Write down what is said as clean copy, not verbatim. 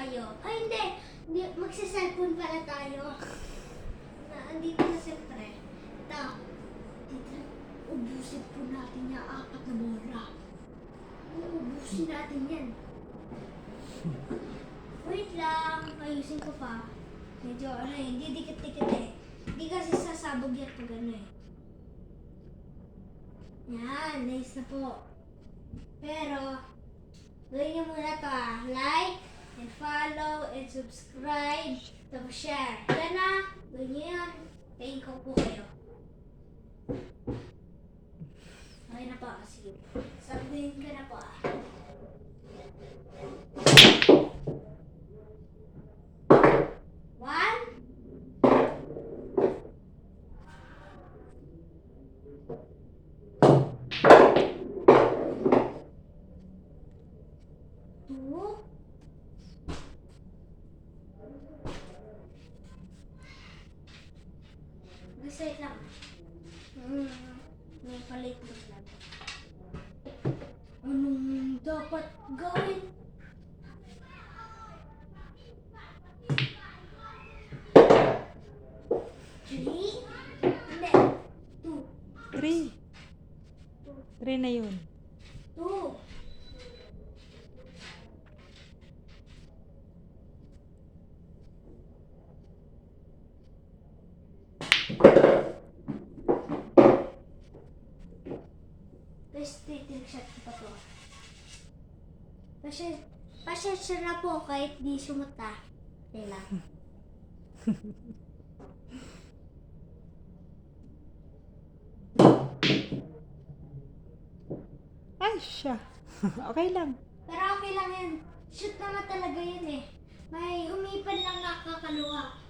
tayo. Ay, hindi. Hindi, magsa-cellphone pala tayo. Andito na siyempre. Ito. Dito. Ubusin po natin yung 4 na bola. Ubusin natin yan. Wait lang. Ayusin ko pa. Medyo, hindi dikit-dikit eh. Hindi kasi sasabog yan pag ano eh. Yan, nice na po. Pero, gawin niyo muna to like, and follow, and subscribe, tapos share. Yan na, gawin niyo yan. Kain ko po kayo. Okay na po, sige. Sabihin ka na po One. Two. Wait lang. May palit mo lang. Anong dapat gawin? Three? Hindi. Two. 3. 3 na yun. Two. Tapos titig shot ko pa to. Pasensya na po kahit di sumuta. Okay lang. Ay, siya. Okay lang. Pero okay lang yan. Shoot naman talaga yun eh. May umipad lang nakakaluwa.